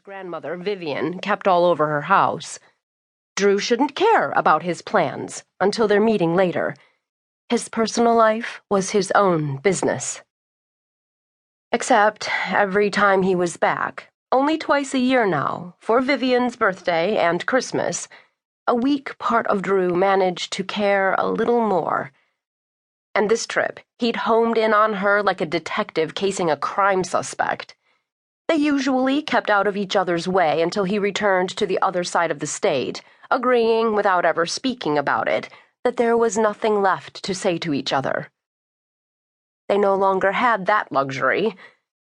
grandmother, Vivian, kept all over her house. Dru shouldn't care about his plans until their meeting later. His personal life was his own business. Except every time he was back, only twice a year now, for Vivian's birthday and Christmas, a weak part of Dru managed to care a little more. And this trip, he'd homed in on her like a detective casing a crime suspect. They usually kept out of each other's way until he returned to the other side of the state, agreeing, without ever speaking about it, that there was nothing left to say to each other. They no longer had that luxury,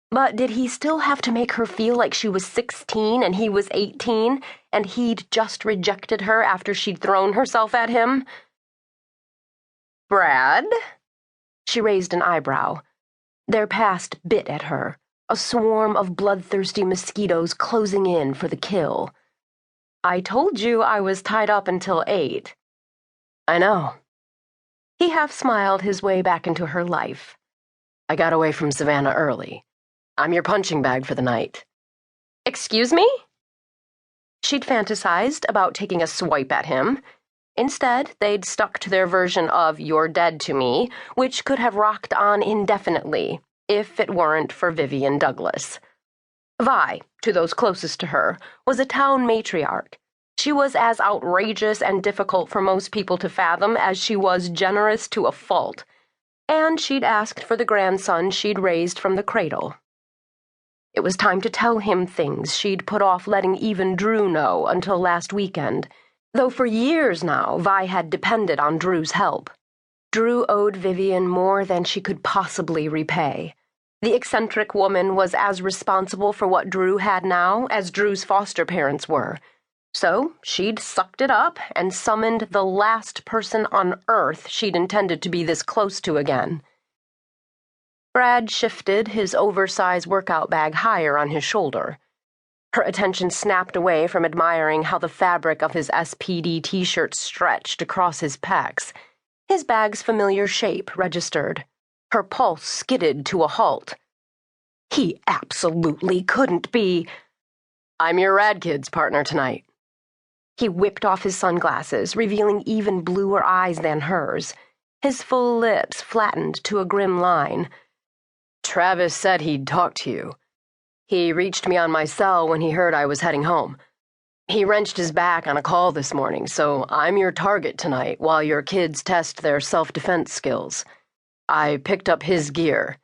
but did he still have to make her feel like she was 16 and he was 18, and he'd just rejected her after she'd thrown herself at him? "Brad?" She raised an eyebrow. Their past bit at her, a swarm of bloodthirsty mosquitoes closing in for the kill. "I told you I was tied up until 8. "I know." He half smiled his way back into her life. "I got away from Savannah early. I'm your punching bag for the night." "Excuse me?" She'd fantasized about taking a swipe at him. Instead, they'd stuck to their version of "you're dead to me," which could have rocked on indefinitely, if it weren't for Vivian Douglas. Vi, to those closest to her, was a town matriarch. She was as outrageous and difficult for most people to fathom as she was generous to a fault, and she'd asked for the grandson she'd raised from the cradle. It was time to tell him things she'd put off letting even Dru know until last weekend, though for years now Vi had depended on Dru's help. Dru owed Vivian more than she could possibly repay. The eccentric woman was as responsible for what Dru had now as Dru's foster parents were, so she'd sucked it up and summoned the last person on Earth she'd intended to be this close to again. Brad shifted his oversized workout bag higher on his shoulder. Her attention snapped away from admiring how the fabric of his SPD t-shirt stretched across his pecs. His bag's familiar shape registered. Her pulse skidded to a halt. He absolutely couldn't be. "I'm your Rad Kid's partner tonight." He whipped off his sunglasses, revealing even bluer eyes than hers. His full lips flattened to a grim line. "Travis said he'd talk to you. He reached me on my cell when he heard I was heading home. He wrenched his back on a call this morning, so I'm your target tonight while your kids test their self-defense skills. I picked up his gear.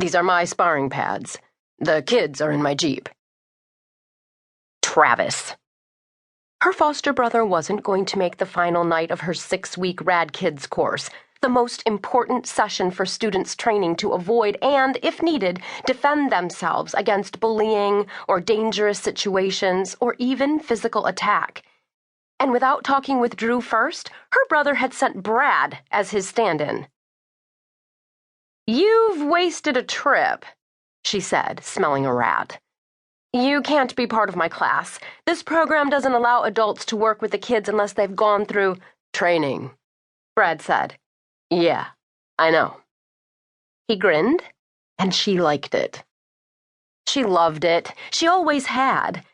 These are my sparring pads. The kids are in my Jeep." Travis. Her foster brother wasn't going to make the final night of her 6-week Rad Kids course, the most important session for students training to avoid and, if needed, defend themselves against bullying or dangerous situations or even physical attack. And without talking with Dru first, her brother had sent Brad as his stand-in. "You've wasted a trip," she said, smelling a rat. "You can't be part of my class. This program doesn't allow adults to work with the kids unless they've gone through training," Brad said. "Yeah, I know." He grinned, and she liked it. She loved it. She always had.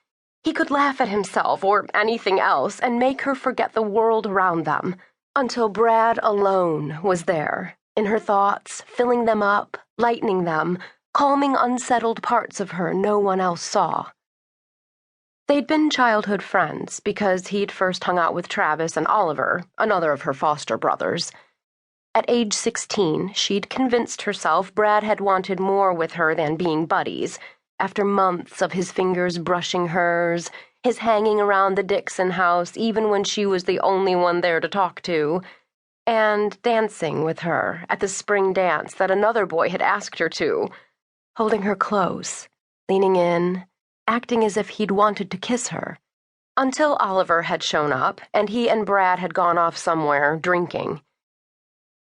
He could laugh at himself or anything else and make her forget the world around them, until Brad alone was there, in her thoughts, filling them up, lightening them, calming unsettled parts of her no one else saw. They'd been childhood friends because he'd first hung out with Travis and Oliver, another of her foster brothers. At age 16, she'd convinced herself Brad had wanted more with her than being buddies, after months of his fingers brushing hers, his hanging around the Dixon house even when she was the only one there to talk to, and dancing with her at the spring dance that another boy had asked her to, holding her close, leaning in, acting as if he'd wanted to kiss her, until Oliver had shown up and he and Brad had gone off somewhere drinking.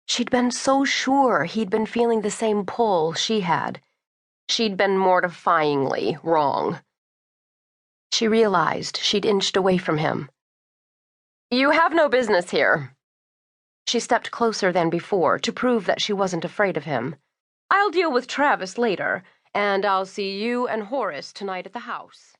She'd been so sure he'd been feeling the same pull she had. She'd been mortifyingly wrong. She realized she'd inched away from him. "You have no business here." She stepped closer than before to prove that she wasn't afraid of him. "I'll deal with Travis later, and I'll see you and Horace tonight at the house."